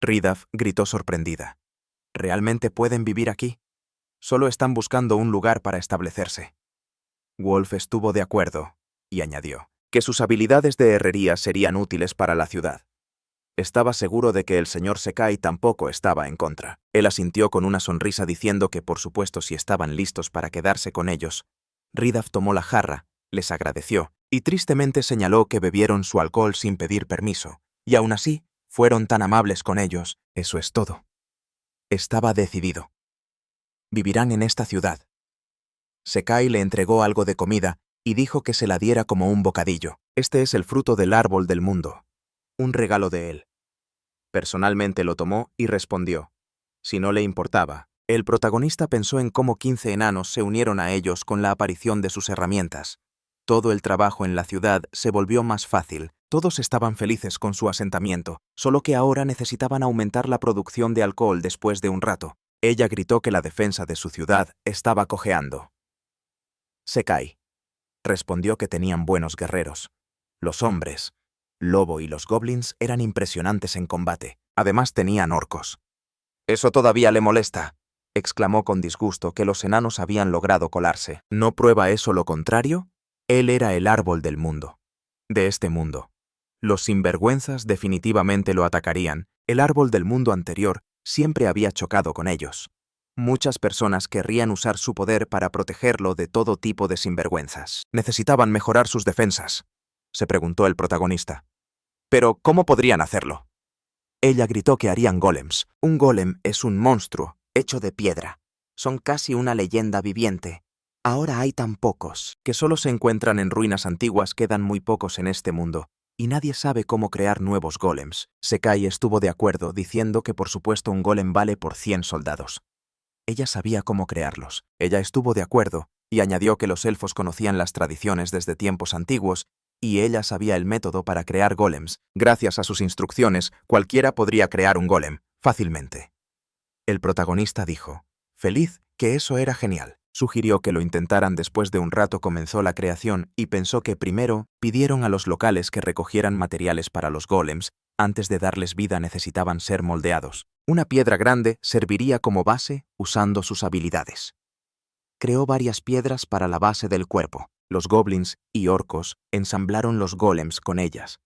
Ridaf gritó sorprendida. ¿Realmente pueden vivir aquí? Solo están buscando un lugar para establecerse. Wolf estuvo de acuerdo y añadió que sus habilidades de herrería serían útiles para la ciudad. Estaba seguro de que el señor Sekai tampoco estaba en contra. Él asintió con una sonrisa diciendo que por supuesto si estaban listos para quedarse con ellos. Ridaf tomó la jarra, les agradeció y tristemente señaló que bebieron su alcohol sin pedir permiso, y aún así fueron tan amables con ellos. Eso es todo. Estaba decidido. Vivirán en esta ciudad. Sekai le entregó algo de comida y dijo que se la diera como un bocadillo. Este es el fruto del árbol del mundo. Un regalo de él. Personalmente lo tomó y respondió. Si no le importaba, el protagonista pensó en cómo 15 enanos se unieron a ellos con la aparición de sus herramientas. Todo el trabajo en la ciudad se volvió más fácil. Todos estaban felices con su asentamiento, solo que ahora necesitaban aumentar la producción de alcohol después de un rato. Ella gritó que la defensa de su ciudad estaba cojeando. Sekai respondió que tenían buenos guerreros. Los hombres, Lobo y los goblins eran impresionantes en combate. Además tenían orcos. «Eso todavía le molesta», exclamó con disgusto que los enanos habían logrado colarse. ¿No prueba eso lo contrario? Él era el árbol del mundo. De este mundo. Los sinvergüenzas definitivamente lo atacarían. El árbol del mundo anterior siempre había chocado con ellos. Muchas personas querrían usar su poder para protegerlo de todo tipo de sinvergüenzas. Necesitaban mejorar sus defensas, se preguntó el protagonista. ¿Pero cómo podrían hacerlo? Ella gritó que harían golems. Un golem es un monstruo hecho de piedra. Son casi una leyenda viviente. Ahora hay tan pocos que solo se encuentran en ruinas antiguas, quedan muy pocos en este mundo, y nadie sabe cómo crear nuevos golems. Sekai estuvo de acuerdo, diciendo que por supuesto un golem vale por 100 soldados. Ella sabía cómo crearlos. Ella estuvo de acuerdo y añadió que los elfos conocían las tradiciones desde tiempos antiguos y ella sabía el método para crear golems. Gracias a sus instrucciones, cualquiera podría crear un golem, fácilmente. El protagonista dijo, feliz, que eso era genial. Sugirió que lo intentaran. Después de un rato comenzó la creación y pensó que primero pidieron a los locales que recogieran materiales para los golems. Antes de darles vida necesitaban ser moldeados. Una piedra grande serviría como base usando sus habilidades. Creó varias piedras para la base del cuerpo. Los goblins y orcos ensamblaron los golems con ellas.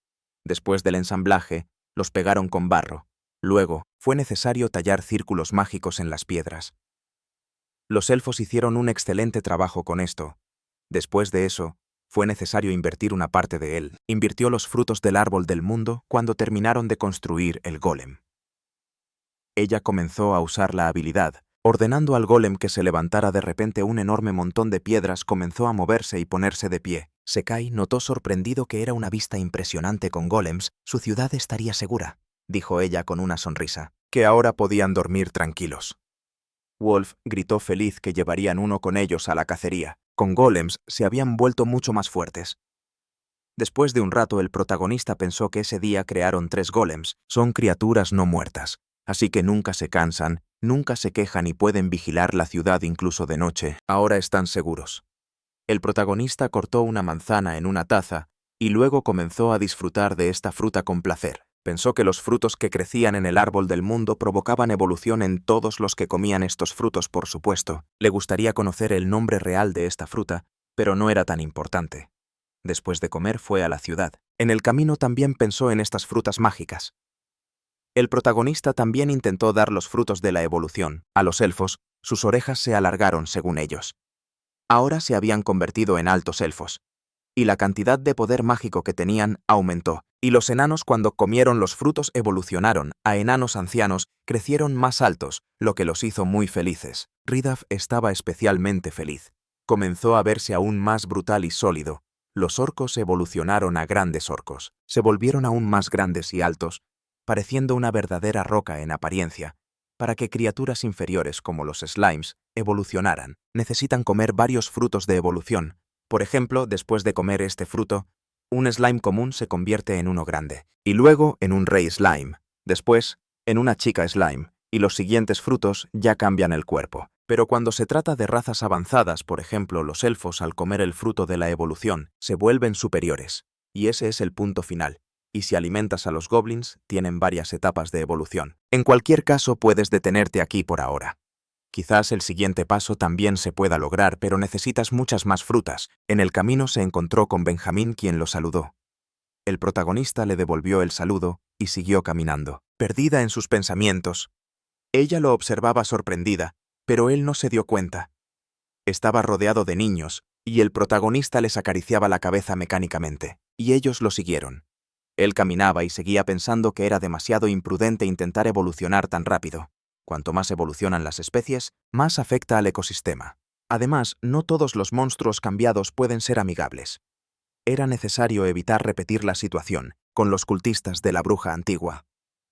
Después del ensamblaje, los pegaron con barro. Luego, fue necesario tallar círculos mágicos en las piedras. Los elfos hicieron un excelente trabajo con esto. Después de eso, fue necesario invertir una parte de él. Invirtió los frutos del árbol del mundo cuando terminaron de construir el golem. Ella comenzó a usar la habilidad. Ordenando al golem que se levantara, de repente un enorme montón de piedras comenzó a moverse y ponerse de pie. Sekai notó sorprendido que era una vista impresionante con golems. Su ciudad estaría segura, dijo ella con una sonrisa, que ahora podían dormir tranquilos. Wolf gritó feliz que llevarían uno con ellos a la cacería. Con golems se habían vuelto mucho más fuertes. Después de un rato el protagonista pensó que ese día crearon 3 golems. Son criaturas no muertas, así que nunca se cansan, nunca se quejan y pueden vigilar la ciudad incluso de noche. Ahora están seguros. El protagonista cortó una manzana en una taza y luego comenzó a disfrutar de esta fruta con placer. Pensó que los frutos que crecían en el árbol del mundo provocaban evolución en todos los que comían estos frutos, por supuesto. Le gustaría conocer el nombre real de esta fruta, pero no era tan importante. Después de comer fue a la ciudad. En el camino también pensó en estas frutas mágicas. El protagonista también intentó dar los frutos de la evolución. A los elfos, sus orejas se alargaron según ellos. Ahora se habían convertido en altos elfos. Y la cantidad de poder mágico que tenían aumentó. Y los enanos, cuando comieron los frutos, evolucionaron a enanos ancianos, crecieron más altos, lo que los hizo muy felices. Ridaf estaba especialmente feliz. Comenzó a verse aún más brutal y sólido. Los orcos evolucionaron a grandes orcos. Se volvieron aún más grandes y altos, pareciendo una verdadera roca en apariencia. Para que criaturas inferiores como los slimes evolucionaran, necesitan comer varios frutos de evolución. Por ejemplo, después de comer este fruto, un slime común se convierte en uno grande, y luego en un rey slime, después en una chica slime, y los siguientes frutos ya cambian el cuerpo. Pero cuando se trata de razas avanzadas, por ejemplo los elfos, al comer el fruto de la evolución, se vuelven superiores, y ese es el punto final. y si alimentas a los goblins, tienen varias etapas de evolución. En cualquier caso, puedes detenerte aquí por ahora. Quizás el siguiente paso también se pueda lograr, pero necesitas muchas más frutas. En el camino se encontró con Benjamín, quien lo saludó. El protagonista le devolvió el saludo y siguió caminando, perdida en sus pensamientos. Ella lo observaba sorprendida, pero él no se dio cuenta. Estaba rodeado de niños, y el protagonista les acariciaba la cabeza mecánicamente, y ellos lo siguieron. Él caminaba y seguía pensando que era demasiado imprudente intentar evolucionar tan rápido. Cuanto más evolucionan las especies, más afecta al ecosistema. Además, no todos los monstruos cambiados pueden ser amigables. Era necesario evitar repetir la situación con los cultistas de la bruja antigua.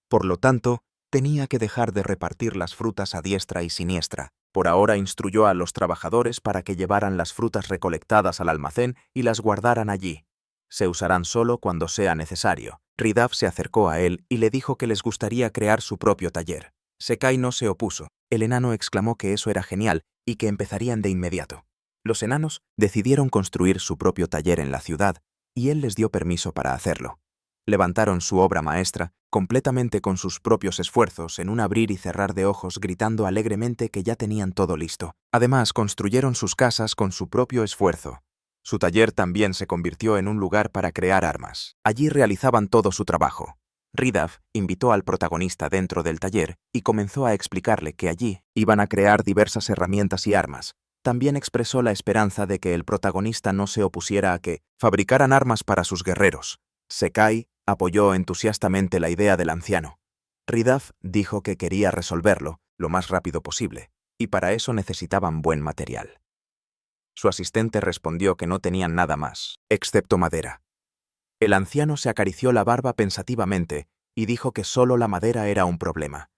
Por lo tanto, tenía que dejar de repartir las frutas a diestra y siniestra. Por ahora instruyó a los trabajadores para que llevaran las frutas recolectadas al almacén y las guardaran allí. Se usarán solo cuando sea necesario. Ridaf se acercó a él y le dijo que les gustaría crear su propio taller. Sekai no se opuso. El enano exclamó que eso era genial y que empezarían de inmediato. Los enanos decidieron construir su propio taller en la ciudad y él les dio permiso para hacerlo. Levantaron su obra maestra, completamente con sus propios esfuerzos, en un abrir y cerrar de ojos, gritando alegremente que ya tenían todo listo. Además, construyeron sus casas con su propio esfuerzo. Su taller también se convirtió en un lugar para crear armas. Allí realizaban todo su trabajo. Ridaf invitó al protagonista dentro del taller y comenzó a explicarle que allí iban a crear diversas herramientas y armas. También expresó la esperanza de que el protagonista no se opusiera a que fabricaran armas para sus guerreros. Sekai apoyó entusiastamente la idea del anciano. Ridaf dijo que quería resolverlo lo más rápido posible, y para eso necesitaban buen material. Su asistente respondió que no tenían nada más, excepto madera. El anciano se acarició la barba pensativamente y dijo que solo la madera era un problema.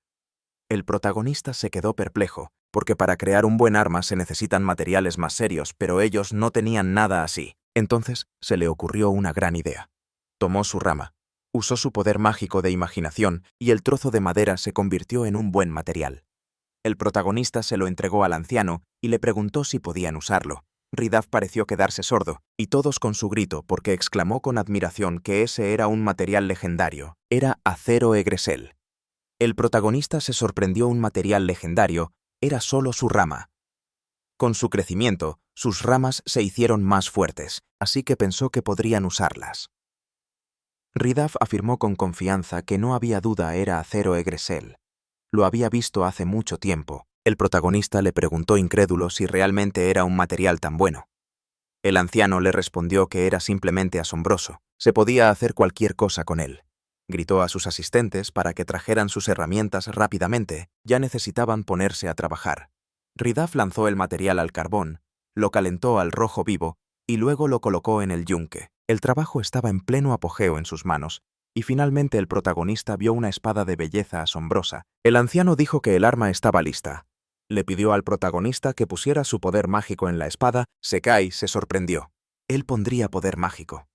El protagonista se quedó perplejo, porque para crear un buen arma se necesitan materiales más serios, pero ellos no tenían nada así. Entonces se le ocurrió una gran idea. Tomó su rama, usó su poder mágico de imaginación y el trozo de madera se convirtió en un buen material. El protagonista se lo entregó al anciano y le preguntó si podían usarlo. Ridaf pareció quedarse sordo, y todos con su grito, porque exclamó con admiración que ese era un material legendario. Era acero egresel. El protagonista se sorprendió. Un material legendario era solo su rama. Con su crecimiento, sus ramas se hicieron más fuertes, así que pensó que podrían usarlas. Ridaf afirmó con confianza que no había duda, era acero egresel. Lo había visto hace mucho tiempo. El protagonista le preguntó incrédulo si realmente era un material tan bueno. El anciano le respondió que era simplemente asombroso. Se podía hacer cualquier cosa con él. Gritó a sus asistentes para que trajeran sus herramientas rápidamente. Ya necesitaban ponerse a trabajar. Ridaf lanzó el material al carbón, lo calentó al rojo vivo y luego lo colocó en el yunque. El trabajo estaba en pleno apogeo en sus manos, y finalmente el protagonista vio una espada de belleza asombrosa. El anciano dijo que el arma estaba lista. Le pidió al protagonista que pusiera su poder mágico en la espada. Sekai se sorprendió. Él pondría poder mágico.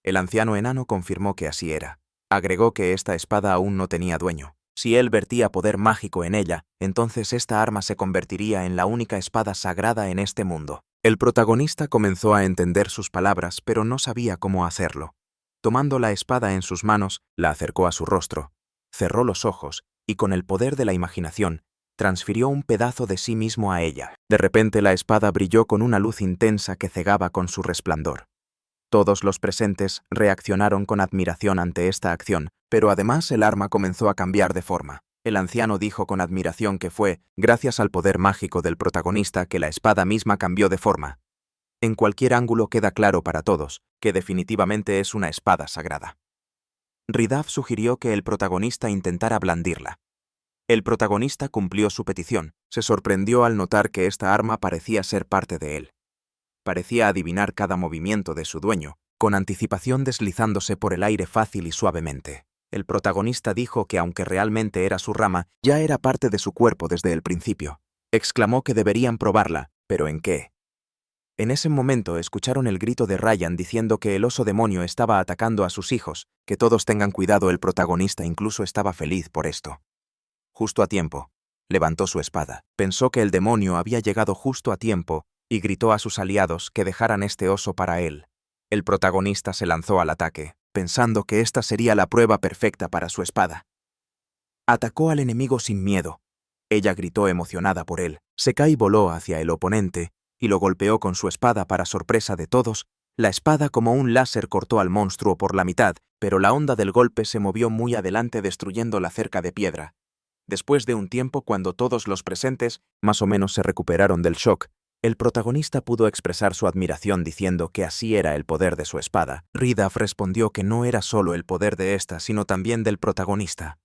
El anciano enano confirmó que así era. Agregó que esta espada aún no tenía dueño. Si él vertía poder mágico en ella, entonces esta arma se convertiría en la única espada sagrada en este mundo. El protagonista comenzó a entender sus palabras, pero no sabía cómo hacerlo. Tomando la espada en sus manos, la acercó a su rostro, cerró los ojos y con el poder de la imaginación, transfirió un pedazo de sí mismo a ella. De repente la espada brilló con una luz intensa que cegaba con su resplandor. Todos los presentes reaccionaron con admiración ante esta acción, pero además el arma comenzó a cambiar de forma. El anciano dijo con admiración que fue, gracias al poder mágico del protagonista, que la espada misma cambió de forma. En cualquier ángulo queda claro para todos que definitivamente es una espada sagrada. Ridaf sugirió que el protagonista intentara blandirla. El protagonista cumplió su petición. Se sorprendió al notar que esta arma parecía ser parte de él. Parecía adivinar cada movimiento de su dueño, con anticipación deslizándose por el aire fácil y suavemente. El protagonista dijo que aunque realmente era su rama, ya era parte de su cuerpo desde el principio. Exclamó que deberían probarla, ¿pero en qué? En ese momento escucharon el grito de Ryan diciendo que el oso demonio estaba atacando a sus hijos, que todos tengan cuidado. El protagonista incluso estaba feliz por esto. Justo a tiempo, levantó su espada. Pensó que el demonio había llegado justo a tiempo y gritó a sus aliados que dejaran este oso para él. El protagonista se lanzó al ataque. pensando que esta sería la prueba perfecta para su espada. Atacó al enemigo sin miedo. Ella gritó emocionada por él. Sekai voló hacia el oponente y lo golpeó con su espada. Para sorpresa de todos, la espada como un láser cortó al monstruo por la mitad, pero la onda del golpe se movió muy adelante destruyendo la cerca de piedra. Después de un tiempo, cuando todos los presentes más o menos se recuperaron del shock, el protagonista pudo expresar su admiración diciendo que así era el poder de su espada. Ridaf respondió que no era solo el poder de esta, sino también del protagonista.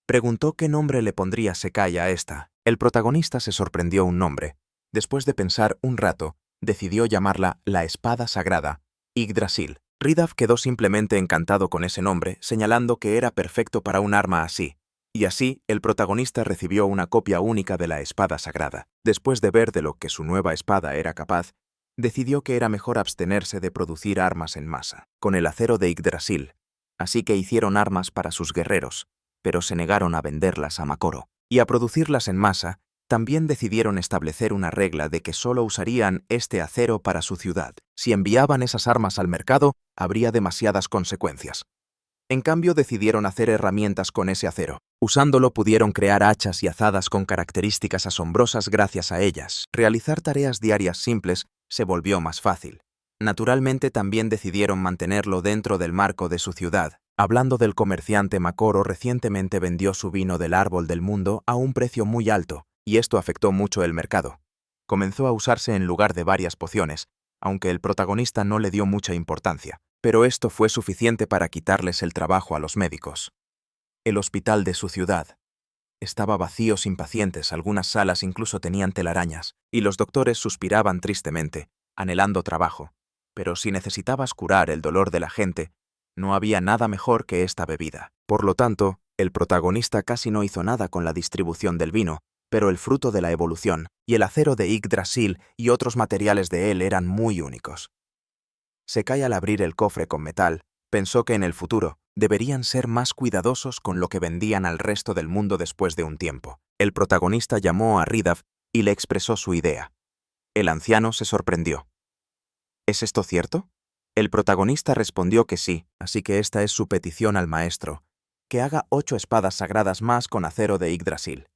Preguntó qué nombre le pondría Sekai a esta. El protagonista se sorprendió un nombre. Después de pensar un rato, decidió llamarla la Espada Sagrada, Yggdrasil. Ridaf quedó simplemente encantado con ese nombre, señalando que era perfecto para un arma así. Y así, el protagonista recibió una copia única de la Espada Sagrada. Después de ver de lo que su nueva espada era capaz, decidió que era mejor abstenerse de producir armas en masa, con el acero de Yggdrasil. Así que hicieron armas para sus guerreros, pero se negaron a venderlas a Makoro. Y a producirlas en masa, también decidieron establecer una regla de que solo usarían este acero para su ciudad. Si enviaban esas armas al mercado, habría demasiadas consecuencias. En cambio, decidieron hacer herramientas con ese acero. Usándolo pudieron crear hachas y azadas con características asombrosas gracias a ellas. Realizar tareas diarias simples se volvió más fácil. Naturalmente también decidieron mantenerlo dentro del marco de su ciudad. Hablando del comerciante Makoro, recientemente vendió su vino del árbol del mundo a un precio muy alto, y esto afectó mucho el mercado. Comenzó a usarse en lugar de varias pociones, aunque el protagonista no le dio mucha importancia. Pero esto fue suficiente para quitarles el trabajo a los médicos. El hospital de su ciudad estaba vacío sin pacientes, algunas salas incluso tenían telarañas, y los doctores suspiraban tristemente, anhelando trabajo. Pero si necesitabas curar el dolor de la gente, no había nada mejor que esta bebida. Por lo tanto, el protagonista casi no hizo nada con la distribución del vino, pero el fruto de la evolución, y el acero de Yggdrasil y otros materiales de él eran muy únicos. Sekai, al abrir el cofre con metal, pensó que en el futuro deberían ser más cuidadosos con lo que vendían al resto del mundo después de un tiempo. El protagonista llamó a Ridaf y le expresó su idea. El anciano se sorprendió. ¿Es esto cierto? El protagonista respondió que sí, así que esta es su petición al maestro, que haga 8 espadas sagradas más con acero de Yggdrasil.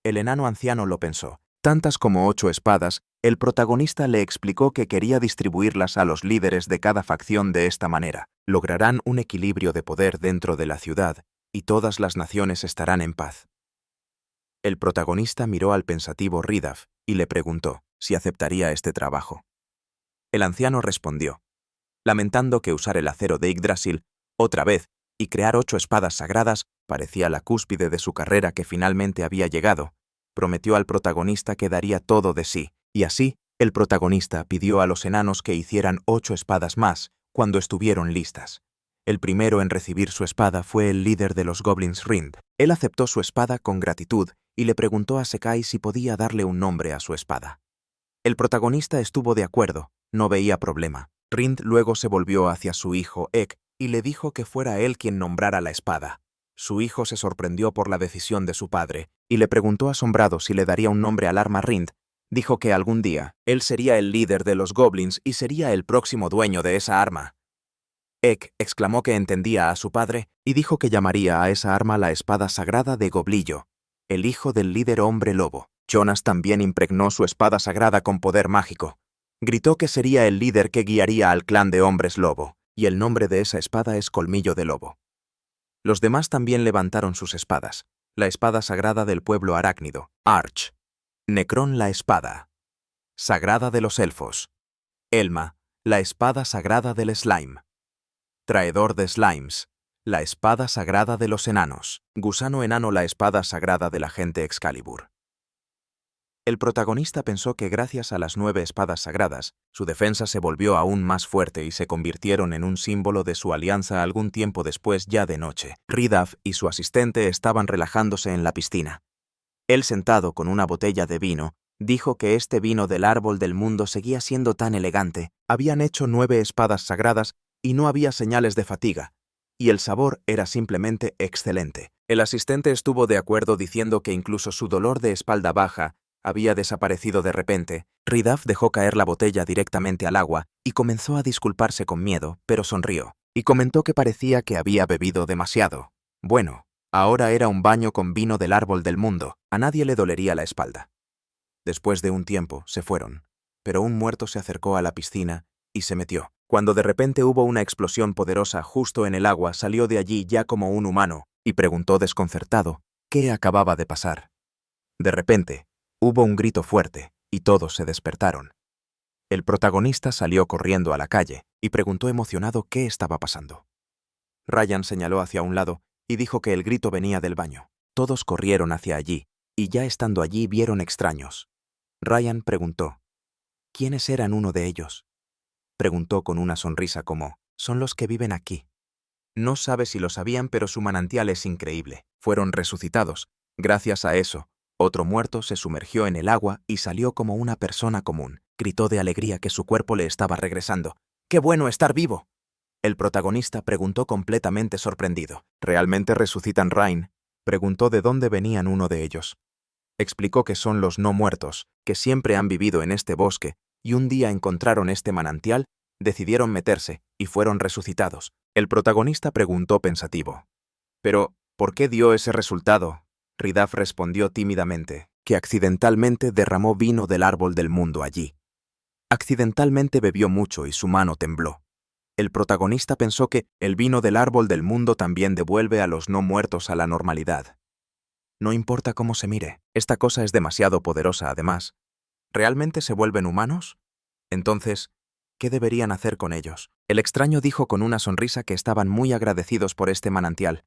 El enano anciano lo pensó. Tantas como 8 espadas, el protagonista le explicó que quería distribuirlas a los líderes de cada facción de esta manera. Lograrán un equilibrio de poder dentro de la ciudad y todas las naciones estarán en paz. El protagonista miró al pensativo Ridaf y le preguntó si aceptaría este trabajo. El anciano respondió, lamentando que usar el acero de Yggdrasil otra vez y crear 8 espadas sagradas parecía la cúspide de su carrera que finalmente había llegado. Prometió al protagonista que daría todo de sí, y así, el protagonista pidió a los enanos que hicieran 8 espadas más cuando estuvieron listas. El primero en recibir su espada fue el líder de los Goblins, Rind. Él aceptó su espada con gratitud y le preguntó a Sekai si podía darle un nombre a su espada. El protagonista estuvo de acuerdo, no veía problema. Rind luego se volvió hacia su hijo Ek y le dijo que fuera él quien nombrara la espada. Su hijo se sorprendió por la decisión de su padre y le preguntó asombrado si le daría un nombre al arma Rind. Dijo que algún día él sería el líder de los goblins y sería el próximo dueño de esa arma. Ek exclamó que entendía a su padre y dijo que llamaría a esa arma la espada sagrada de Goblillo, el hijo del líder hombre lobo. Jonas también impregnó su espada sagrada con poder mágico. Gritó que sería el líder que guiaría al clan de hombres lobo, y el nombre de esa espada es Colmillo de Lobo. Los demás también levantaron sus espadas. La espada sagrada del pueblo arácnido, Arch. Necrón, la espada sagrada de los elfos. Elma, la espada sagrada del slime. Traidor de slimes, la espada sagrada de los enanos. Gusano enano, la espada sagrada del agente Excalibur. El protagonista pensó que gracias a las 9 espadas sagradas, su defensa se volvió aún más fuerte y se convirtieron en un símbolo de su alianza algún tiempo después, ya de noche. Ridaf y su asistente estaban relajándose en la piscina. Él, sentado con una botella de vino, dijo que este vino del árbol del mundo seguía siendo tan elegante. Habían hecho 9 espadas sagradas y no había señales de fatiga, y el sabor era simplemente excelente. El asistente estuvo de acuerdo diciendo que incluso su dolor de espalda baja había desaparecido de repente. Ridaf dejó caer la botella directamente al agua y comenzó a disculparse con miedo, pero sonrió. y comentó que parecía que había bebido demasiado. Bueno, ahora era un baño con vino del árbol del mundo. A nadie le dolería la espalda. Después de un tiempo, se fueron, pero un muerto se acercó a la piscina y se metió. Cuando de repente hubo una explosión poderosa justo en el agua, salió de allí ya como un humano y preguntó desconcertado qué acababa de pasar. De repente, hubo un grito fuerte y todos se despertaron. El protagonista salió corriendo a la calle y preguntó emocionado qué estaba pasando. Ryan señaló hacia un lado y dijo que el grito venía del baño. Todos corrieron hacia allí y ya estando allí vieron extraños. Ryan preguntó, ¿quiénes eran uno de ellos? Preguntó con una sonrisa como, son los que viven aquí. No sabe si lo sabían, pero su manantial es increíble. Fueron resucitados. Gracias a eso, otro muerto se sumergió en el agua y salió como una persona común. Gritó de alegría que su cuerpo le estaba regresando. ¡Qué bueno estar vivo! El protagonista preguntó completamente sorprendido. ¿Realmente resucitan Ryan? Preguntó de dónde venían uno de ellos. Explicó que son los no muertos, que siempre han vivido en este bosque, y un día encontraron este manantial, decidieron meterse y fueron resucitados. El protagonista preguntó pensativo. «Pero, ¿por qué dio ese resultado?» Ridaf respondió tímidamente, que accidentalmente derramó vino del árbol del mundo allí. Accidentalmente bebió mucho y su mano tembló. El protagonista pensó que el vino del árbol del mundo también devuelve a los no muertos a la normalidad. No importa cómo se mire, esta cosa es demasiado poderosa además. ¿Realmente se vuelven humanos? Entonces, ¿qué deberían hacer con ellos? El extraño dijo con una sonrisa que estaban muy agradecidos por este manantial.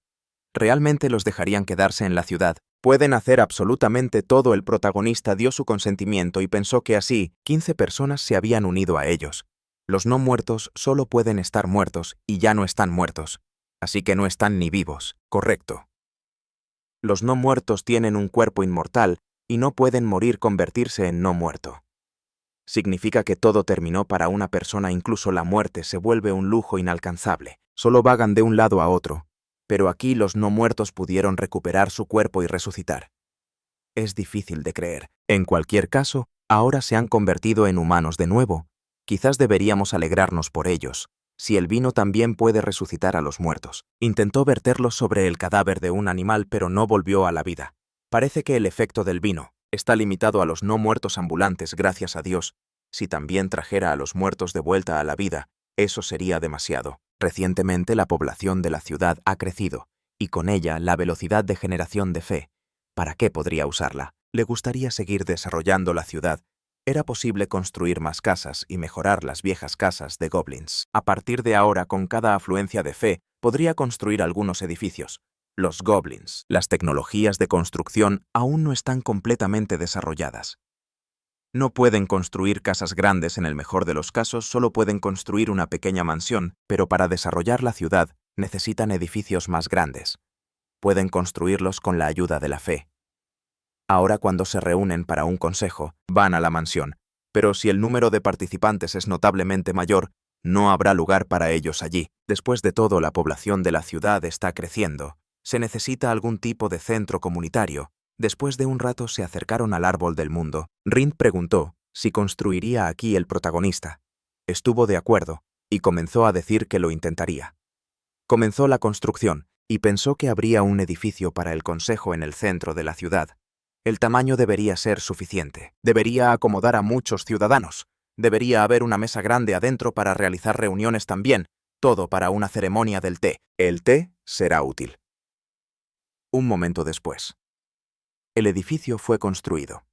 Realmente los dejarían quedarse en la ciudad. Pueden hacer absolutamente todo. El protagonista dio su consentimiento y pensó que así 15 personas se habían unido a ellos. Los no muertos solo pueden estar muertos y ya no están muertos. Así que no están ni vivos. Correcto. Los no muertos tienen un cuerpo inmortal y no pueden morir convertirse en no muerto. Significa que todo terminó para una persona, incluso la muerte se vuelve un lujo inalcanzable. Solo vagan de un lado a otro. Pero aquí los no muertos pudieron recuperar su cuerpo y resucitar. Es difícil de creer. En cualquier caso, ahora se han convertido en humanos de nuevo. Quizás deberíamos alegrarnos por ellos. Si el vino también puede resucitar a los muertos. Intentó verterlo sobre el cadáver de un animal, pero no volvió a la vida. Parece que el efecto del vino está limitado a los no muertos ambulantes, gracias a Dios. Si también trajera a los muertos de vuelta a la vida, eso sería demasiado. Recientemente la población de la ciudad ha crecido, y con ella la velocidad de generación de fe. ¿Para qué podría usarla? Le gustaría seguir desarrollando la ciudad. Era posible construir más casas y mejorar las viejas casas de goblins. A partir de ahora, con cada afluencia de fe, podría construir algunos edificios. Los goblins, las tecnologías de construcción aún no están completamente desarrolladas. No pueden construir casas grandes, en el mejor de los casos solo pueden construir una pequeña mansión, pero para desarrollar la ciudad necesitan edificios más grandes. Pueden construirlos con la ayuda de la fe. Ahora cuando se reúnen para un consejo, van a la mansión, pero si el número de participantes es notablemente mayor, no habrá lugar para ellos allí. Después de todo, la población de la ciudad está creciendo. Se necesita algún tipo de centro comunitario. Después de un rato se acercaron al árbol del mundo. Rind preguntó si construiría aquí el protagonista. Estuvo de acuerdo y comenzó a decir que lo intentaría. Comenzó la construcción y pensó que habría un edificio para el consejo en el centro de la ciudad. El tamaño debería ser suficiente. Debería acomodar a muchos ciudadanos. Debería haber una mesa grande adentro para realizar reuniones también. Todo para una ceremonia del té. El té será útil. Un momento después. El edificio fue construido.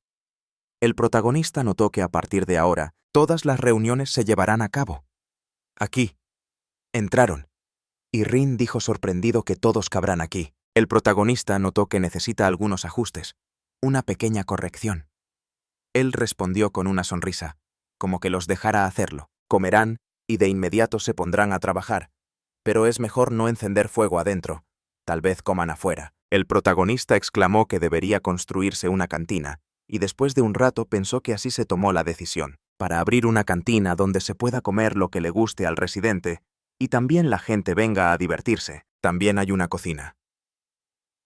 El protagonista notó que a partir de ahora, todas las reuniones se llevarán a cabo. Aquí. Entraron. Y Rin dijo sorprendido que todos cabrán aquí. El protagonista notó que necesita algunos ajustes. Una pequeña corrección. Él respondió con una sonrisa, como que los dejara hacerlo. Comerán y de inmediato se pondrán a trabajar. Pero es mejor no encender fuego adentro. Tal vez coman afuera. El protagonista exclamó que debería construirse una cantina, y después de un rato pensó que así se tomó la decisión, para abrir una cantina donde se pueda comer lo que le guste al residente, y también la gente venga a divertirse. También hay una cocina.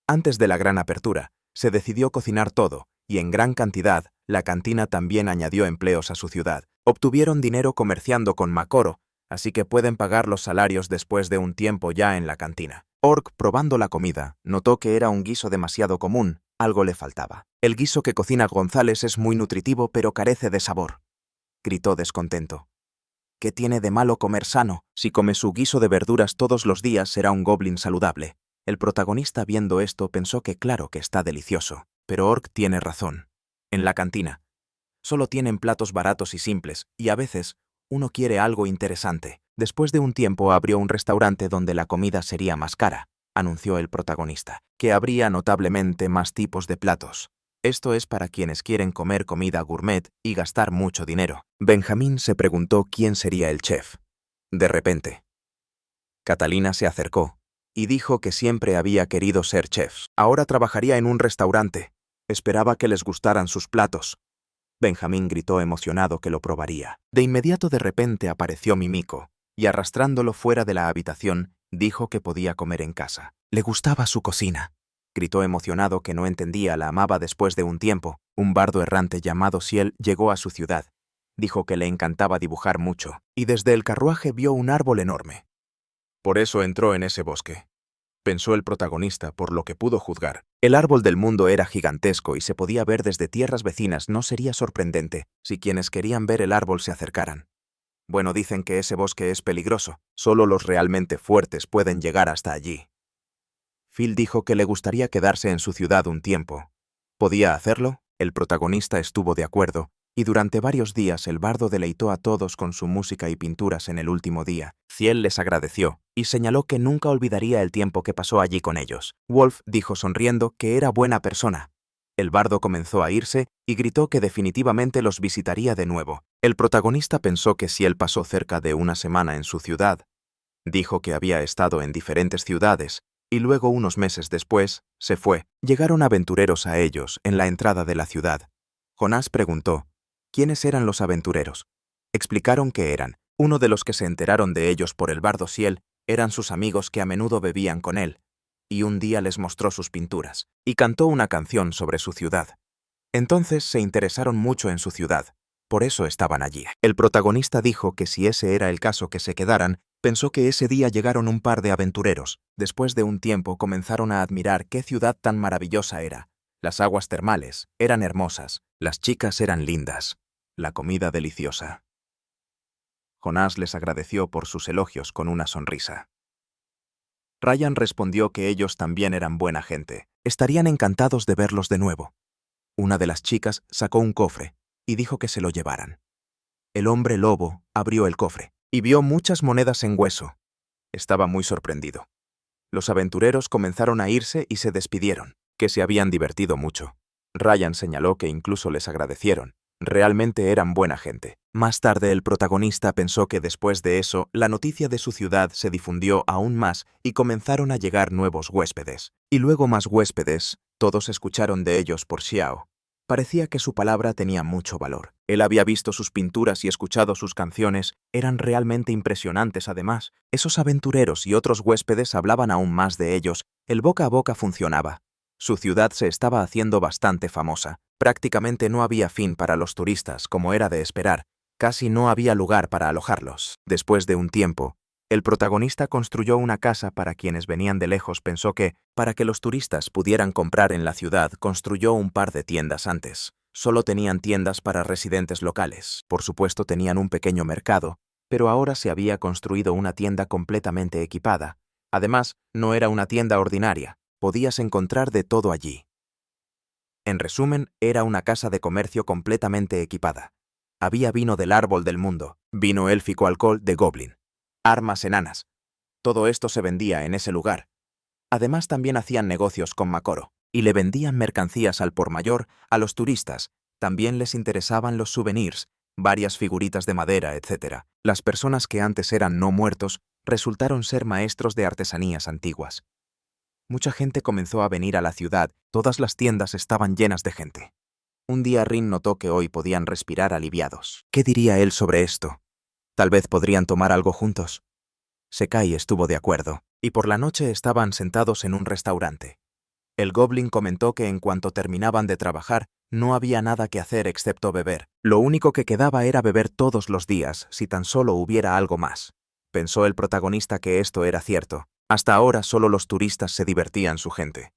Antes de la gran apertura, se decidió cocinar todo, y en gran cantidad, la cantina también añadió empleos a su ciudad. Obtuvieron dinero comerciando con Makoro, así que pueden pagar los salarios después de un tiempo ya en la cantina. Orc, probando la comida, notó que era un guiso demasiado común, algo le faltaba. El guiso que cocina González es muy nutritivo pero carece de sabor, gritó descontento. ¿Qué tiene de malo comer sano? Si come su guiso de verduras todos los días será un goblin saludable. El protagonista viendo esto pensó que claro que está delicioso, pero Orc tiene razón. En la cantina solo tienen platos baratos y simples, y a veces uno quiere algo interesante. Después de un tiempo abrió un restaurante donde la comida sería más cara, anunció el protagonista, que habría notablemente más tipos de platos. Esto es para quienes quieren comer comida gourmet y gastar mucho dinero. Benjamín se preguntó quién sería el chef. De repente, Catalina se acercó y dijo que siempre había querido ser chef. Ahora trabajaría en un restaurante. Esperaba que les gustaran sus platos. Benjamín gritó emocionado que lo probaría. De inmediato de repente apareció Mimico, y arrastrándolo fuera de la habitación, dijo que podía comer en casa. Le gustaba su cocina. Gritó emocionado que no entendía, la amaba después de un tiempo. Un bardo errante llamado Ciel llegó a su ciudad. Dijo que le encantaba dibujar mucho, y desde el carruaje vio un árbol enorme. Por eso entró en ese bosque, pensó el protagonista por lo que pudo juzgar. El árbol del mundo era gigantesco y se podía ver desde tierras vecinas. No sería sorprendente si quienes querían ver el árbol se acercaran. Bueno, dicen que ese bosque es peligroso. Solo los realmente fuertes pueden llegar hasta allí. Phil dijo que le gustaría quedarse en su ciudad un tiempo. ¿Podía hacerlo? El protagonista estuvo de acuerdo, y durante varios días el bardo deleitó a todos con su música y pinturas. En el último día, Ciel les agradeció y señaló que nunca olvidaría el tiempo que pasó allí con ellos. Wolf dijo sonriendo que era buena persona. El bardo comenzó a irse y gritó que definitivamente los visitaría de nuevo. El protagonista pensó que Ciel pasó cerca de una semana en su ciudad. Dijo que había estado en diferentes ciudades, y luego unos meses después, se fue. Llegaron aventureros a ellos en la entrada de la ciudad. Jonás preguntó, ¿quiénes eran los aventureros? Explicaron que eran. Uno de los que se enteraron de ellos por el bardo Ciel eran sus amigos que a menudo bebían con él, y un día les mostró sus pinturas, y cantó una canción sobre su ciudad. Entonces se interesaron mucho en su ciudad, por eso estaban allí. El protagonista dijo que si ese era el caso que se quedaran, pensó que ese día llegaron un par de aventureros. Después de un tiempo comenzaron a admirar qué ciudad tan maravillosa era. Las aguas termales eran hermosas, las chicas eran lindas, la comida deliciosa. Jonás les agradeció por sus elogios con una sonrisa. Ryan respondió que ellos también eran buena gente. Estarían encantados de verlos de nuevo. Una de las chicas sacó un cofre y dijo que se lo llevaran. El hombre lobo abrió el cofre y vio muchas monedas en hueso. Estaba muy sorprendido. Los aventureros comenzaron a irse y se despidieron, que se habían divertido mucho. Ryan señaló que incluso les agradecieron. Realmente eran buena gente. Más tarde el protagonista pensó que después de eso, la noticia de su ciudad se difundió aún más y comenzaron a llegar nuevos huéspedes. Y luego más huéspedes, todos escucharon de ellos por Xiao. Parecía que su palabra tenía mucho valor. Él había visto sus pinturas y escuchado sus canciones, eran realmente impresionantes además. Esos aventureros y otros huéspedes hablaban aún más de ellos, el boca a boca funcionaba. Su ciudad se estaba haciendo bastante famosa. Prácticamente no había fin para los turistas, como era de esperar. Casi no había lugar para alojarlos. Después de un tiempo, el protagonista construyó una casa para quienes venían de lejos. Pensó que, para que los turistas pudieran comprar en la ciudad, construyó un par de tiendas antes. Solo tenían tiendas para residentes locales. Por supuesto tenían un pequeño mercado, pero ahora se había construido una tienda completamente equipada. Además, no era una tienda ordinaria. Podías encontrar de todo allí. En resumen, era una casa de comercio completamente equipada. Había vino del árbol del mundo, vino élfico, alcohol de goblin, armas enanas. Todo esto se vendía en ese lugar. Además también hacían negocios con Makoro, y le vendían mercancías al por mayor a los turistas. También les interesaban los souvenirs, varias figuritas de madera, etc. Las personas que antes eran no muertos resultaron ser maestros de artesanías antiguas. Mucha gente comenzó a venir a la ciudad, todas las tiendas estaban llenas de gente. Un día Rin notó que hoy podían respirar aliviados. ¿Qué diría él sobre esto? Tal vez podrían tomar algo juntos. Sekai estuvo de acuerdo, y por la noche estaban sentados en un restaurante. El goblin comentó que en cuanto terminaban de trabajar, no había nada que hacer excepto beber. Lo único que quedaba era beber todos los días, si tan solo hubiera algo más. Pensó el protagonista que esto era cierto. Hasta ahora solo los turistas se divertían su gente.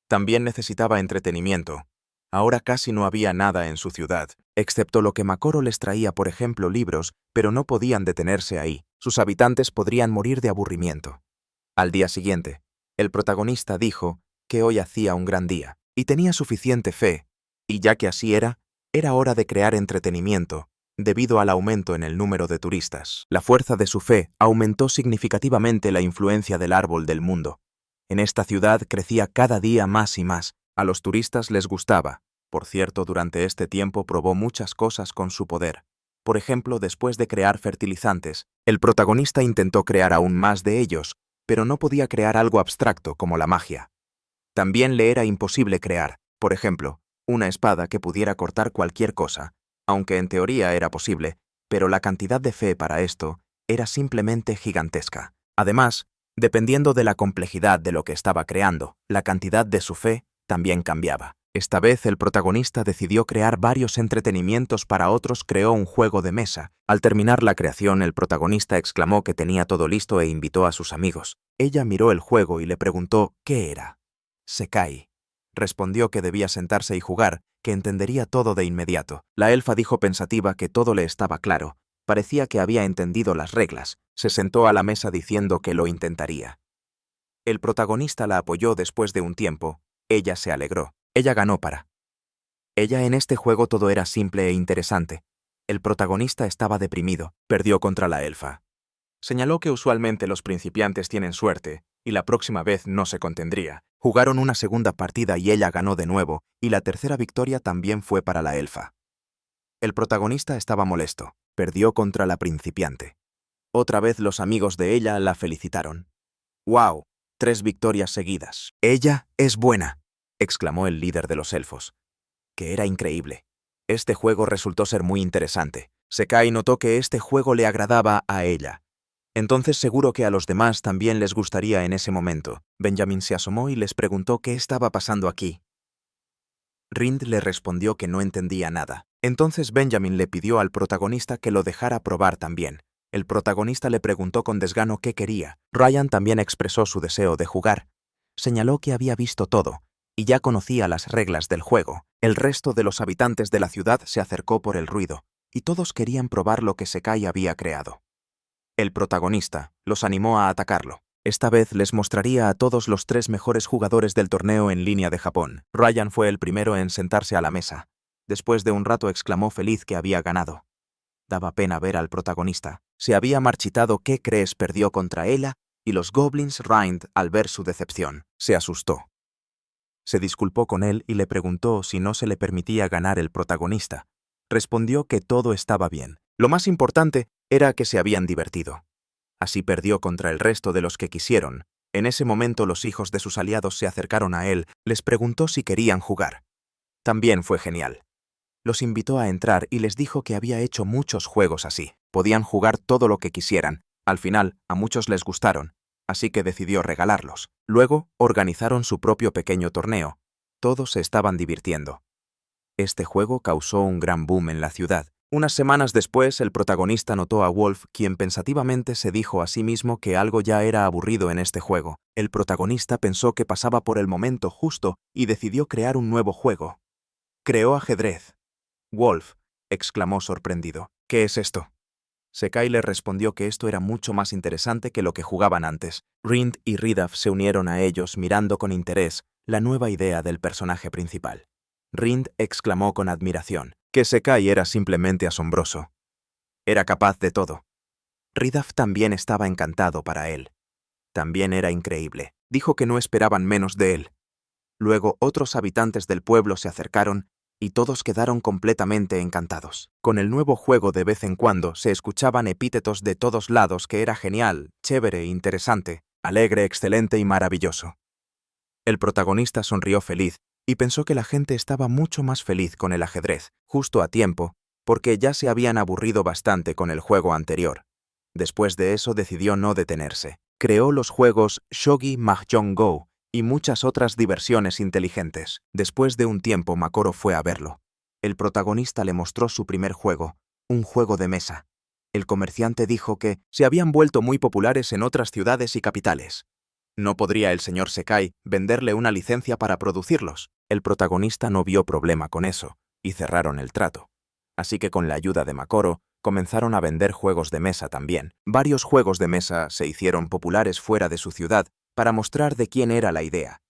También necesitaba entretenimiento. Ahora casi no había nada en su ciudad, excepto lo que Makoro les traía, por ejemplo, libros, pero no podían detenerse ahí. Sus habitantes podrían morir de aburrimiento. Al día siguiente, el protagonista dijo que hoy hacía un gran día, y tenía suficiente fe, y ya que así era hora de crear entretenimiento, debido al aumento en el número de turistas. La fuerza de su fe aumentó significativamente la influencia del árbol del mundo. En esta ciudad crecía cada día más y más. A los turistas les gustaba. Por cierto, durante este tiempo probó muchas cosas con su poder. Por ejemplo, después de crear fertilizantes, el protagonista intentó crear aún más de ellos, pero no podía crear algo abstracto como la magia. También le era imposible crear, por ejemplo, una espada que pudiera cortar cualquier cosa, aunque en teoría era posible, pero la cantidad de fe para esto era simplemente gigantesca. Además, dependiendo de la complejidad de lo que estaba creando, la cantidad de su fe también cambiaba. Esta vez el protagonista decidió crear varios entretenimientos para otros. Creó un juego de mesa. Al terminar la creación, el protagonista exclamó que tenía todo listo e invitó a sus amigos. Ella miró el juego y le preguntó qué era. Sekai. Respondió que debía sentarse y jugar, que entendería todo de inmediato. La elfa dijo pensativa que todo le estaba claro. Parecía que había entendido las reglas. Se sentó a la mesa diciendo que lo intentaría. El protagonista la apoyó después de un tiempo. Ella se alegró. Ella ganó para ella. En este juego todo era simple e interesante. El protagonista estaba deprimido. Perdió contra la elfa. Señaló que usualmente los principiantes tienen suerte, y la próxima vez no se contendría. Jugaron una segunda partida y ella ganó de nuevo, y la tercera victoria también fue para la elfa. El protagonista estaba molesto. Perdió contra la principiante. Otra vez los amigos de ella la felicitaron. ¡Wow! 3 victorias seguidas. Ella es buena, exclamó el líder de los elfos. Que era increíble. Este juego resultó ser muy interesante. Sekai notó que este juego le agradaba a ella. Entonces seguro que a los demás también les gustaría en ese momento. Benjamin se asomó y les preguntó qué estaba pasando aquí. Rind le respondió que no entendía nada. Entonces Benjamin le pidió al protagonista que lo dejara probar también. El protagonista le preguntó con desgano qué quería. Ryan también expresó su deseo de jugar. Señaló que había visto todo, y ya conocía las reglas del juego. El resto de los habitantes de la ciudad se acercó por el ruido, y todos querían probar lo que Sekai había creado. El protagonista los animó a atacarlo. Esta vez les mostraría a todos los 3 mejores jugadores del torneo en línea de Japón. Ryan fue el primero en sentarse a la mesa. Después de un rato exclamó feliz que había ganado. Daba pena ver al protagonista. Se había marchitado. ¿Qué crees? Perdió contra ella, y los goblins. Rind, al ver su decepción, se asustó. Se disculpó con él y le preguntó si no se le permitía ganar el protagonista. Respondió que todo estaba bien. Lo más importante era que se habían divertido. Así perdió contra el resto de los que quisieron. En ese momento los hijos de sus aliados se acercaron a él, les preguntó si querían jugar. También fue genial. Los invitó a entrar y les dijo que había hecho muchos juegos así. Podían jugar todo lo que quisieran. Al final, a muchos les gustaron, así que decidió regalarlos. Luego, organizaron su propio pequeño torneo. Todos se estaban divirtiendo. Este juego causó un gran boom en la ciudad. Unas semanas después, el protagonista notó a Wolf, quien pensativamente se dijo a sí mismo que algo ya era aburrido en este juego. El protagonista pensó que pasaba por el momento justo y decidió crear un nuevo juego. Creó ajedrez. Wolf, exclamó sorprendido. ¿Qué es esto? Sekai le respondió que esto era mucho más interesante que lo que jugaban antes. Rind y Ridaf se unieron a ellos mirando con interés la nueva idea del personaje principal. Rind exclamó con admiración que Sekai era simplemente asombroso. Era capaz de todo. Ridaf también estaba encantado para él. También era increíble. Dijo que no esperaban menos de él. Luego otros habitantes del pueblo se acercaron y todos quedaron completamente encantados. Con el nuevo juego de vez en cuando se escuchaban epítetos de todos lados que era genial, chévere, interesante, alegre, excelente y maravilloso. El protagonista sonrió feliz y pensó que la gente estaba mucho más feliz con el ajedrez, justo a tiempo, porque ya se habían aburrido bastante con el juego anterior. Después de eso decidió no detenerse. Creó los juegos Shogi Mahjong Go y muchas otras diversiones inteligentes. Después de un tiempo, Makoro fue a verlo. El protagonista le mostró su primer juego, un juego de mesa. El comerciante dijo que se habían vuelto muy populares en otras ciudades y capitales. ¿No podría el señor Sekai venderle una licencia para producirlos? El protagonista no vio problema con eso, y cerraron el trato. Así que con la ayuda de Makoro, comenzaron a vender juegos de mesa también. Varios juegos de mesa se hicieron populares fuera de su ciudad para mostrar de quién era la idea.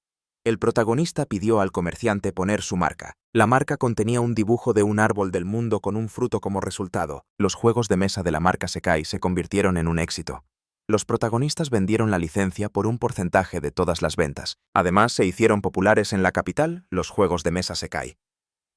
El protagonista pidió al comerciante poner su marca. La marca contenía un dibujo de un árbol del mundo con un fruto como resultado. Los juegos de mesa de la marca Sekai se convirtieron en un éxito. Los protagonistas vendieron la licencia por un porcentaje de todas las ventas. Además, se hicieron populares en la capital los juegos de mesa Sekai.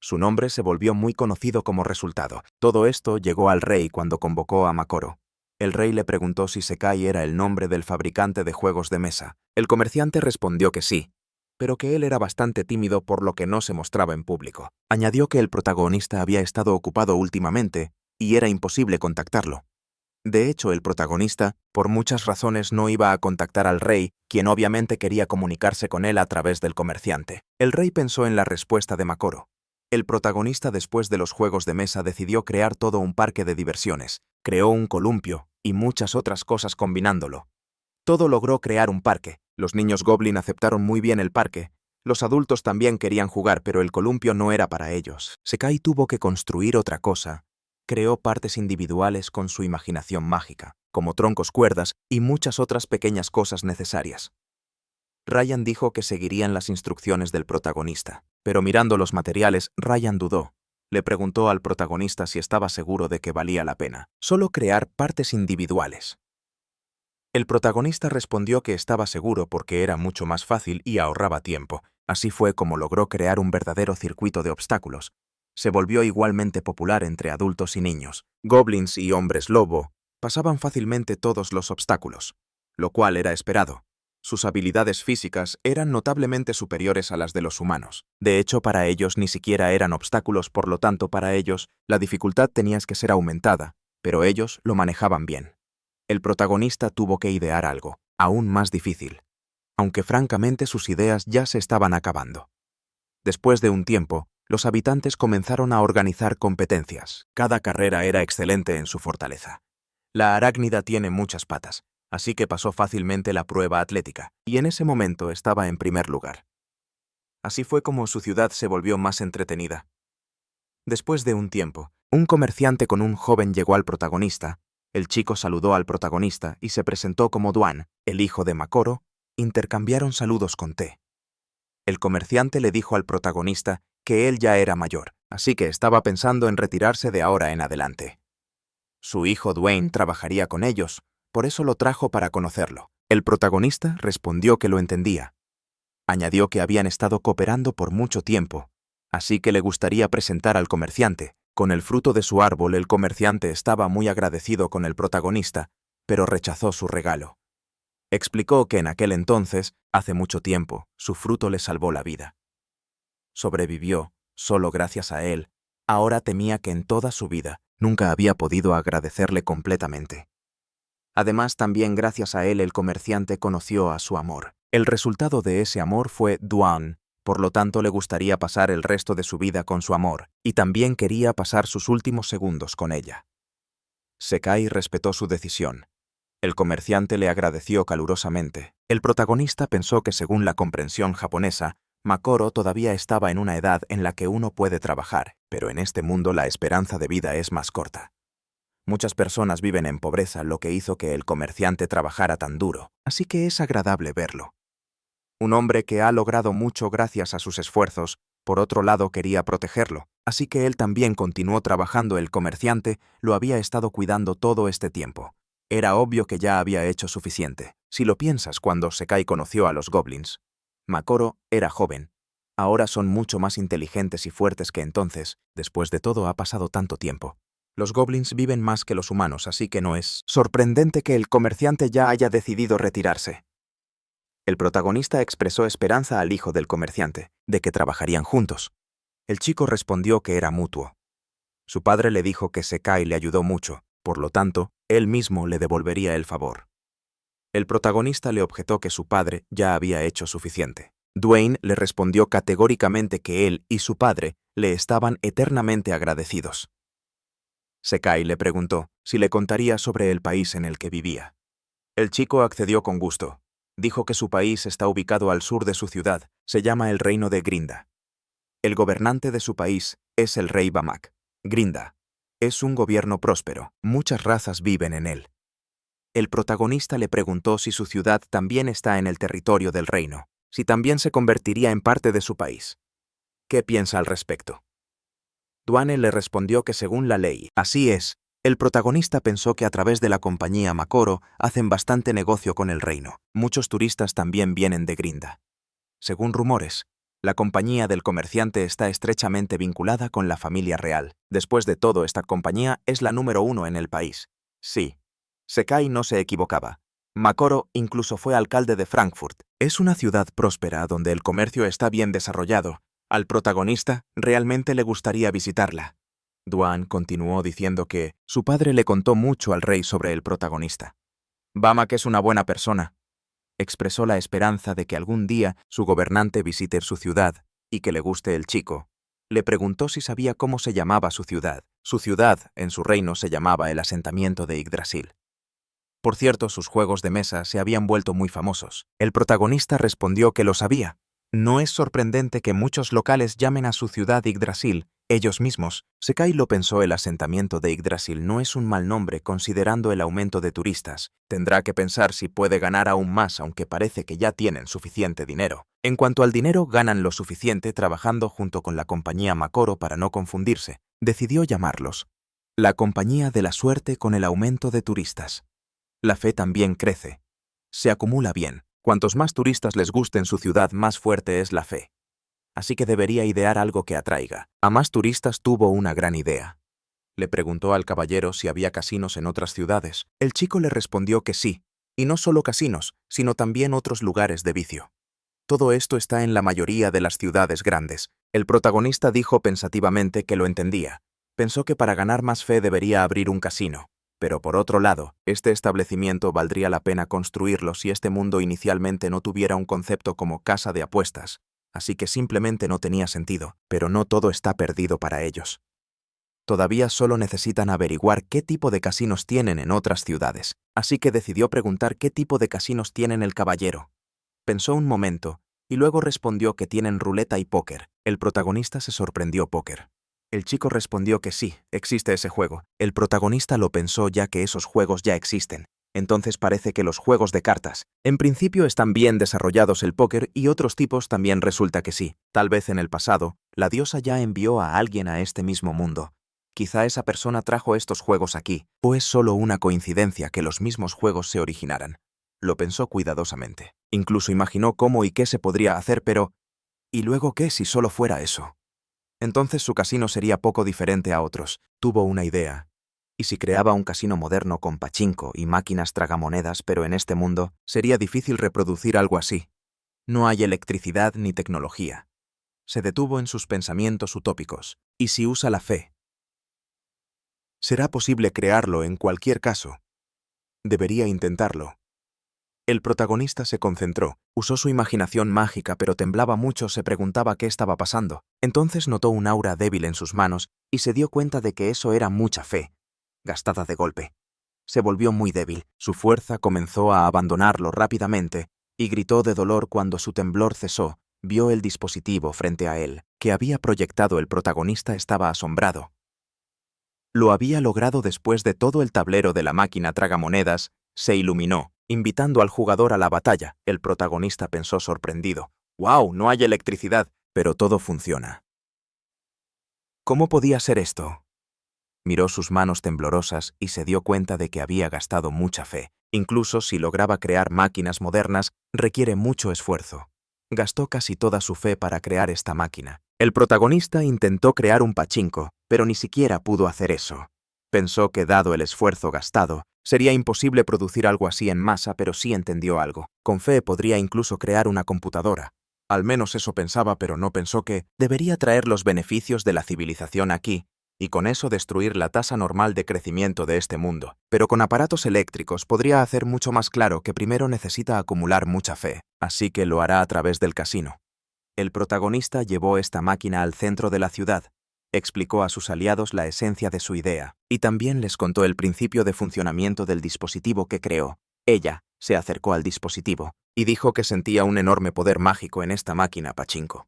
Su nombre se volvió muy conocido como resultado. Todo esto llegó al rey cuando convocó a Makoro. El rey le preguntó si Sekai era el nombre del fabricante de juegos de mesa. El comerciante respondió que sí, pero que él era bastante tímido por lo que no se mostraba en público. Añadió que el protagonista había estado ocupado últimamente y era imposible contactarlo. De hecho, el protagonista, por muchas razones, no iba a contactar al rey, quien obviamente quería comunicarse con él a través del comerciante. El rey pensó en la respuesta de Makoro. El protagonista, después de los juegos de mesa, decidió crear todo un parque de diversiones. Creó un columpio y muchas otras cosas combinándolo. Todo logró crear un parque. Los niños Goblin aceptaron muy bien el parque. Los adultos también querían jugar, pero el columpio no era para ellos. Sekai tuvo que construir otra cosa. Creó partes individuales con su imaginación mágica, como troncos, cuerdas y muchas otras pequeñas cosas necesarias. Ryan dijo que seguirían las instrucciones del protagonista, pero mirando los materiales, Ryan dudó. Le preguntó al protagonista si estaba seguro de que valía la pena. Solo crear partes individuales. El protagonista respondió que estaba seguro porque era mucho más fácil y ahorraba tiempo. Así fue como logró crear un verdadero circuito de obstáculos. Se volvió igualmente popular entre adultos y niños. Goblins y hombres lobo pasaban fácilmente todos los obstáculos, lo cual era esperado. Sus habilidades físicas eran notablemente superiores a las de los humanos. De hecho, para ellos ni siquiera eran obstáculos, por lo tanto, para ellos la dificultad tenía que ser aumentada, pero ellos lo manejaban bien. El protagonista tuvo que idear algo, aún más difícil, aunque francamente sus ideas ya se estaban acabando. Después de un tiempo, los habitantes comenzaron a organizar competencias. Cada carrera era excelente en su fortaleza. La arácnida tiene muchas patas, así que pasó fácilmente la prueba atlética, y en ese momento estaba en primer lugar. Así fue como su ciudad se volvió más entretenida. Después de un tiempo, un comerciante con un joven llegó al protagonista. El chico saludó al protagonista y se presentó como Duan, el hijo de Makoro. Intercambiaron saludos con té. El comerciante le dijo al protagonista que él ya era mayor, así que estaba pensando en retirarse de ahora en adelante. Su hijo Dwayne trabajaría con ellos, por eso lo trajo para conocerlo. El protagonista respondió que lo entendía. Añadió que habían estado cooperando por mucho tiempo, así que le gustaría presentar al comerciante. Con el fruto de su árbol, el comerciante estaba muy agradecido con el protagonista, pero rechazó su regalo. Explicó que en aquel entonces, hace mucho tiempo, su fruto le salvó la vida. Sobrevivió, solo gracias a él. Ahora temía que en toda su vida nunca había podido agradecerle completamente. Además, también gracias a él el comerciante conoció a su amor. El resultado de ese amor fue Duan, por lo tanto le gustaría pasar el resto de su vida con su amor, y también quería pasar sus últimos segundos con ella. Sekai respetó su decisión. El comerciante le agradeció calurosamente. El protagonista pensó que según la comprensión japonesa, Makoro todavía estaba en una edad en la que uno puede trabajar, pero en este mundo la esperanza de vida es más corta. Muchas personas viven en pobreza, lo que hizo que el comerciante trabajara tan duro, así que es agradable verlo. Un hombre que ha logrado mucho gracias a sus esfuerzos, por otro lado quería protegerlo, así que él también continuó trabajando. El comerciante lo había estado cuidando todo este tiempo. Era obvio que ya había hecho suficiente. Si lo piensas, cuando Sekai conoció a los goblins, Makoro era joven. Ahora son mucho más inteligentes y fuertes que entonces. Después de todo, ha pasado tanto tiempo. Los goblins viven más que los humanos, así que no es sorprendente que el comerciante ya haya decidido retirarse. El protagonista expresó esperanza al hijo del comerciante, de que trabajarían juntos. El chico respondió que era mutuo. Su padre le dijo que Sekai le ayudó mucho, por lo tanto, él mismo le devolvería el favor. El protagonista le objetó que su padre ya había hecho suficiente. Dwayne le respondió categóricamente que él y su padre le estaban eternamente agradecidos. Sekai le preguntó si le contaría sobre el país en el que vivía. El chico accedió con gusto. Dijo que su país está ubicado al sur de su ciudad, se llama el Reino de Grinda. El gobernante de su país es el rey Bamak. Grinda es un gobierno próspero, muchas razas viven en él. El protagonista le preguntó si su ciudad también está en el territorio del reino, si también se convertiría en parte de su país. ¿Qué piensa al respecto? Duane le respondió que según la ley, así es. El protagonista pensó que a través de la compañía Makoro hacen bastante negocio con el reino. Muchos turistas también vienen de Grinda. Según rumores, la compañía del comerciante está estrechamente vinculada con la familia real. Después de todo, esta compañía es la número 1 en el país. Sí. Sekai no se equivocaba. Makoro incluso fue alcalde de Frankfurt. Es una ciudad próspera donde el comercio está bien desarrollado. Al protagonista realmente le gustaría visitarla. Duane continuó diciendo que su padre le contó mucho al rey sobre el protagonista. Bamak es una buena persona. Expresó la esperanza de que algún día su gobernante visite su ciudad y que le guste el chico. Le preguntó si sabía cómo se llamaba su ciudad. Su ciudad, en su reino, se llamaba el asentamiento de Yggdrasil. Por cierto, sus juegos de mesa se habían vuelto muy famosos. El protagonista respondió que lo sabía. No es sorprendente que muchos locales llamen a su ciudad Yggdrasil ellos mismos. Sekai lo pensó, el asentamiento de Yggdrasil no es un mal nombre considerando el aumento de turistas. Tendrá que pensar si puede ganar aún más, aunque parece que ya tienen suficiente dinero. En cuanto al dinero, ganan lo suficiente trabajando junto con la compañía Makoro para no confundirse. Decidió llamarlos la compañía de la suerte con el aumento de turistas. La fe también crece. Se acumula bien. Cuantos más turistas les guste en su ciudad, más fuerte es la fe. Así que debería idear algo que atraiga. A más turistas tuvo una gran idea. Le preguntó al caballero si había casinos en otras ciudades. El chico le respondió que sí, y no solo casinos, sino también otros lugares de vicio. Todo esto está en la mayoría de las ciudades grandes. El protagonista dijo pensativamente que lo entendía. Pensó que para ganar más fe debería abrir un casino. Pero por otro lado, este establecimiento valdría la pena construirlo si este mundo inicialmente no tuviera un concepto como casa de apuestas. Así que simplemente no tenía sentido, pero no todo está perdido para ellos. Todavía solo necesitan averiguar qué tipo de casinos tienen en otras ciudades, así que decidió preguntar qué tipo de casinos tienen el caballero. Pensó un momento, y luego respondió que tienen ruleta y póker. El protagonista se sorprendió. ¿Póker? El chico respondió que sí, existe ese juego. El protagonista lo pensó ya que esos juegos ya existen. Entonces parece que los juegos de cartas, en principio están bien desarrollados el póker y otros tipos también resulta que sí. Tal vez en el pasado, la diosa ya envió a alguien a este mismo mundo. Quizá esa persona trajo estos juegos aquí, o es solo una coincidencia que los mismos juegos se originaran. Lo pensó cuidadosamente. Incluso imaginó cómo y qué se podría hacer, pero ¿y luego qué si solo fuera eso? Entonces su casino sería poco diferente a otros. Tuvo una idea. ¿Y si creaba un casino moderno con pachinko y máquinas tragamonedas, pero en este mundo sería difícil reproducir algo así? No hay electricidad ni tecnología. Se detuvo en sus pensamientos utópicos. ¿Y si usa la fe? ¿Será posible crearlo en cualquier caso? Debería intentarlo. El protagonista se concentró, usó su imaginación mágica, pero temblaba mucho, se preguntaba qué estaba pasando. Entonces notó un aura débil en sus manos y se dio cuenta de que eso era mucha fe, gastada de golpe. Se volvió muy débil, su fuerza comenzó a abandonarlo rápidamente y gritó de dolor cuando su temblor cesó. Vio el dispositivo frente a él, que había proyectado el protagonista, estaba asombrado. Lo había logrado después de todo el tablero de la máquina tragamonedas, se iluminó, invitando al jugador a la batalla. El protagonista pensó sorprendido. ¡Wow! No hay electricidad, pero todo funciona. ¿Cómo podía ser esto? Miró sus manos temblorosas y se dio cuenta de que había gastado mucha fe. Incluso si lograba crear máquinas modernas, requiere mucho esfuerzo. Gastó casi toda su fe para crear esta máquina. El protagonista intentó crear un pachinko, pero ni siquiera pudo hacer eso. Pensó que, dado el esfuerzo gastado, sería imposible producir algo así en masa, pero sí entendió algo. Con fe podría incluso crear una computadora. Al menos eso pensaba, pero no pensó que debería traer los beneficios de la civilización aquí, y con eso destruir la tasa normal de crecimiento de este mundo. Pero con aparatos eléctricos podría hacer mucho más claro que primero necesita acumular mucha fe, así que lo hará a través del casino. El protagonista llevó esta máquina al centro de la ciudad. explicó a sus aliados la esencia de su idea, y también les contó el principio de funcionamiento del dispositivo que creó. Ella se acercó al dispositivo y dijo que sentía un enorme poder mágico en esta máquina pachinko.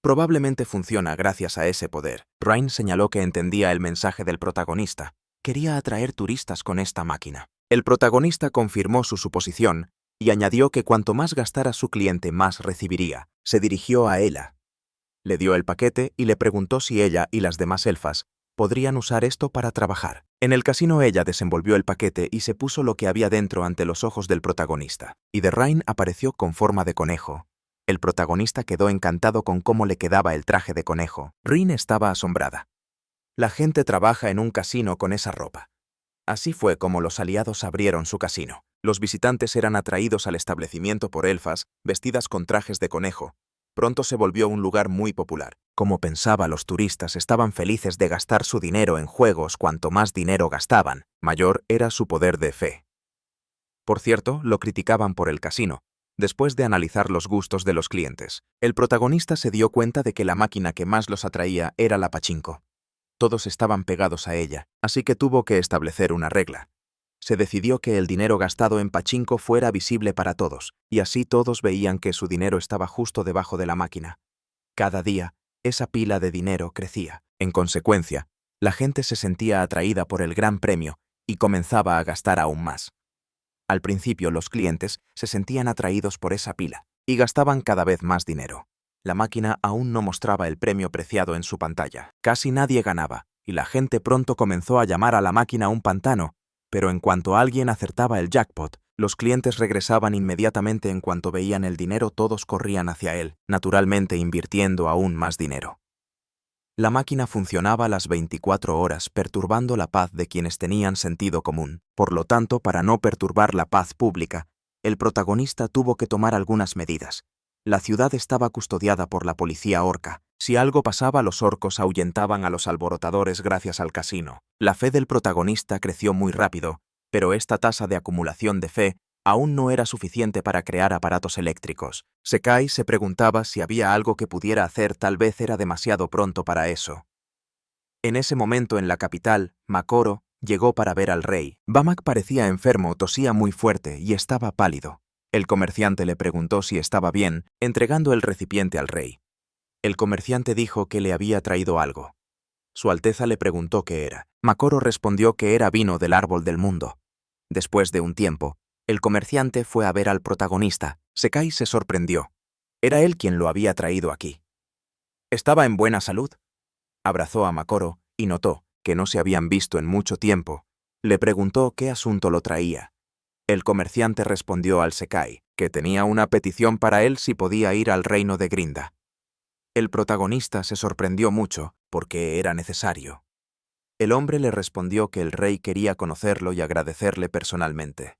Probablemente funciona gracias a ese poder. Ryan señaló que entendía el mensaje del protagonista. Quería atraer turistas con esta máquina. El protagonista confirmó su suposición y añadió que cuanto más gastara su cliente, más recibiría. Se dirigió a Ella. Le dio el paquete y le preguntó si ella y las demás elfas podrían usar esto para trabajar. En el casino ella desenvolvió el paquete y se puso lo que había dentro ante los ojos del protagonista. Y de Ryan apareció con forma de conejo. El protagonista quedó encantado con cómo le quedaba el traje de conejo. Rin estaba asombrada. La gente trabaja en un casino con esa ropa. Así fue como los aliados abrieron su casino. Los visitantes eran atraídos al establecimiento por elfas vestidas con trajes de conejo. Pronto se volvió un lugar muy popular. Como pensaba, los turistas estaban felices de gastar su dinero en juegos. Cuanto más dinero gastaban, mayor era su poder de fe. Por cierto, lo criticaban por el casino. Después de analizar los gustos de los clientes, el protagonista se dio cuenta de que la máquina que más los atraía era la pachinko. Todos estaban pegados a ella, así que tuvo que establecer una regla. Se decidió que el dinero gastado en pachinko fuera visible para todos, y así todos veían que su dinero estaba justo debajo de la máquina. Cada día, esa pila de dinero crecía. En consecuencia, la gente se sentía atraída por el gran premio y comenzaba a gastar aún más. Al principio, los clientes se sentían atraídos por esa pila y gastaban cada vez más dinero. La máquina aún no mostraba el premio preciado en su pantalla. Casi nadie ganaba, y la gente pronto comenzó a llamar a la máquina un pantano, pero en cuanto alguien acertaba el jackpot, los clientes regresaban inmediatamente. En cuanto veían el dinero, todos corrían hacia él, naturalmente invirtiendo aún más dinero. La máquina funcionaba las 24 horas, perturbando la paz de quienes tenían sentido común. Por lo tanto, para no perturbar la paz pública, el protagonista tuvo que tomar algunas medidas. La ciudad estaba custodiada por la policía orca. Si algo pasaba, los orcos ahuyentaban a los alborotadores gracias al casino. La fe del protagonista creció muy rápido, pero esta tasa de acumulación de fe aún no era suficiente para crear aparatos eléctricos. Sekai se preguntaba si había algo que pudiera hacer. Tal vez era demasiado pronto para eso. En ese momento, en la capital, Makoro llegó para ver al rey. Bamak parecía enfermo, tosía muy fuerte y estaba pálido. El comerciante le preguntó si estaba bien, entregando el recipiente al rey. El comerciante dijo que le había traído algo. Su Alteza le preguntó qué era. Makoro respondió que era vino del árbol del mundo. Después de un tiempo, el comerciante fue a ver al protagonista. Sekai se sorprendió. Era él quien lo había traído aquí. ¿Estaba en buena salud? Abrazó a Makoro y notó que no se habían visto en mucho tiempo. Le preguntó qué asunto lo traía. El comerciante respondió al Sekai que tenía una petición para él si podía ir al reino de Grinda. El protagonista se sorprendió mucho porque era necesario. El hombre le respondió que el rey quería conocerlo y agradecerle personalmente.